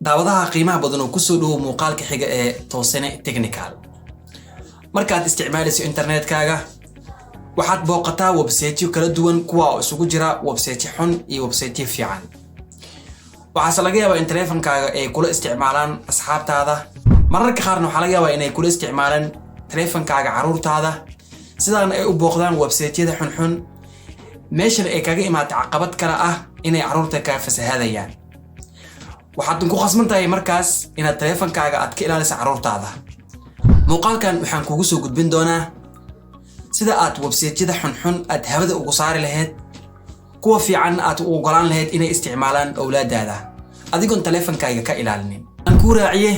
daawadaha qiimaha badan oo ku soo dhawo muuqaalka xiga ee Toosane Technical. Markaad isticmaalayso internetkaaga waxaad booqataa website kala duwan kuwa oo isugu jira website xun iyo website fiican. waxaa laga yaabaa in taleefankaaga ay kula isticmaalaan asxaabtaada, mararka qaarna waxaa laga yaabaa inay kula isticmaalaan taleefankaaga caruurtaada, sidaan ay u booqdaan website-yada xun meeshan ay kaga imaatay caqabad kale ah inay caruurta ka fasahadayaan. waxaad ku khasban tahay markaas inaad taleefankaaga aad ka ilaaliso caruurtaada. muuqaalkan waxaan kugu soo gudbin doonaa sida aad website-yada xun aad hawada ugu saari lahayd, kuwa fiican aad u ogolaan lahayd inay isticmaalaan awlaadaada adigoon taleefankaaga ka ilaalinin. aan ku raaciye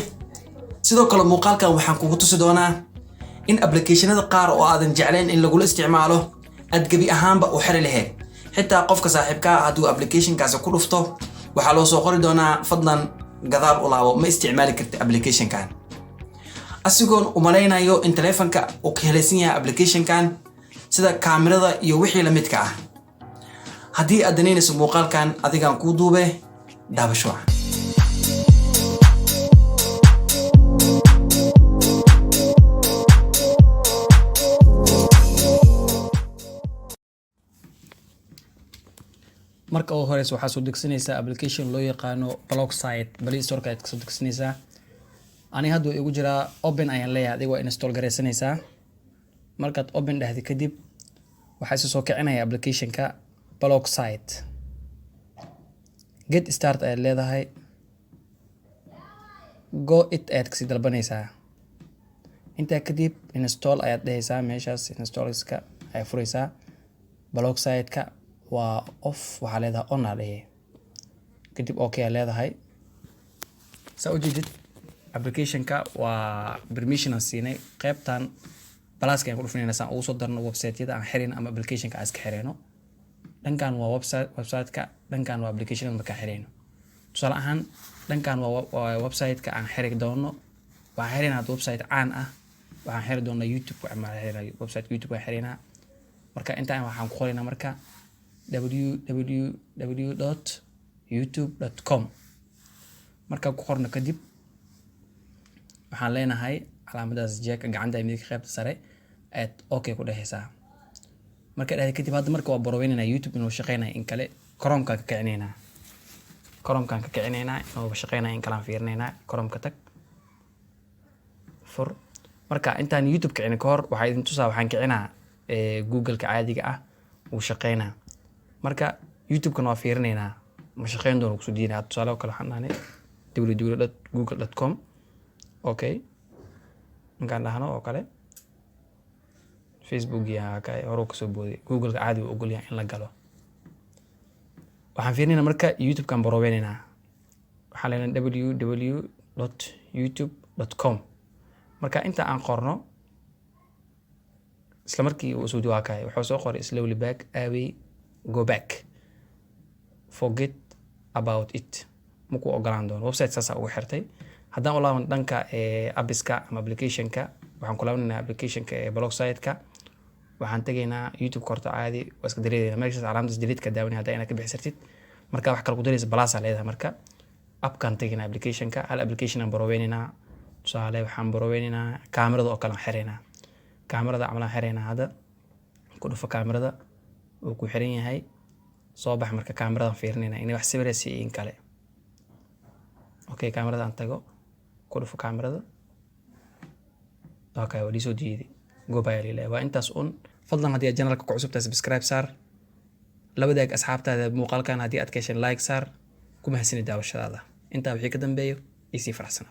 sidoo kale muuqaalkan waxaan kugu tusi doonaa in applicationada qaar oo aadan jeclayn in lagu isticmaalo aad gabi ahaanba u xiri lahayd. xitaa qofka saaxiibka hadduu applicationkaas ku dhufto waxaa loo soo qori doonaa fadlan gadaal u laabo, ma isticmaali kartid applicationkan. asigoon u malaynayo in taleefanka uu ka helaysan yahay applicationkan sida kaamirada iyo wixii la midka ah. haddii aad danaynayso muuqaalkan adigaan kuu duube daabasho. marka ugu horeysa waxaa soo degsanaysaa application loo yaqaano Blocksite, Play Store-ka aad kasoo degsanaysaa. ani hadda igu jiraa open ayaan leeyahay, adiga waa install garaysanaysaa. markaad open dhahdi kadib waxaa soo kicinaya application-ka Blocksite. get start ayaad leedahay, go it ayaad kasii dalbanaysaa. intaa kadib install ayaad dhahaysaa, meeshaas install-iska ayaad furaysaa. Blocksite-ka waa off, waxaa leedahay on aa dhahe kadib okay aad leedahay. saa u jeedid application-ka waa permission aan siinay, qaybtan pluska ayaan ku dhufanayna saan ugu soo darno website-yada aan xirin ama application-ka aan iska xireyno. dhankan waa website-ka, dhankan waa application-ka markaan xireyno. tusaale ahaan dhankan waa website-ka aan xiri doono, waxaan xireynaa website caan ah, waxaan xiri doonaa YouTube-ka ama website YouTube-ka xireynaa. marka intaan waxaan ku qoraynaa marka www.youtube.com. marka ku qorno kadib waxaan leenahay calaamadaas jeeka gacanta midig qaybta sare aad okay ku dhahaysaa. marka dhahay kadib hadda marka waa boroweynayna YouTube inuu shaqeynayo in kale Chrome-ka ka kicinaynaa. Chrome-ka ka kicinaynaa inuu shaqeynayo in kale aan fiirinaynaa. Chrome-ka tag fur. marka intaan YouTube kicin ka hor waxaa idin tusaa waxaan kicinaa Google-ka caadiga ah uu shaqeynaa. marka YouTube-kan waa fiirinaynaa ma shaqeyn doono kusoo diinaa. tusaale kale waxaan dhahnay www.google.com. okay markaan dhahno oo kale Facebook yaa ka hore kasoo booday, Google-ka caadi u ogol yahay in la galo. waxaan fiirinaynaa marka YouTube-kan boroweynayna, waxaan leenahay www.youtube.com. marka inta aan qorno isla markii uu soo dhawaaqay wuxuu soo qoray slowly back, away, go back, forget about it. muku ogolaan doono website saas ugu xirtay. haddaan u laaban dhanka apps-ka ama application-ka, waxaan ku laabanaynaa application-ka Blocksite-ka. waxaan tegaynaa YouTube korto caadi waa iska dareereynaa meeshaas calaamadaas delete-ka daawanay hadda inaad ka bixisatid. marka wax kale ku daraysa plus aa leedahay. marka app-kan tegaynaa application-ka, hal application aan boroweynayna. tusaale waxaan boroweynaynaa kaamirada oo kale aan xireynaa. kaamirada camalaan xireynaa. hadda ku dhufo kaamirada uu ku xiran yahay, soo bax. marka kaamiradan fiirinaynaa inay wax sawiraysa in kale. okay kaamirada aan tago, ku dhufo kaamirada. okay waa soo diiday, go bye leeyahay. waa intaas un. fadlan haddii aad channelka ku cusub tahay subscribe saar, la wadaag asxaabtaada muuqaalkan. haddii aad ka heshay like saar. ku mahadsanid daawashadaada. intaa wixii ka dambeeyo isii faraxsana.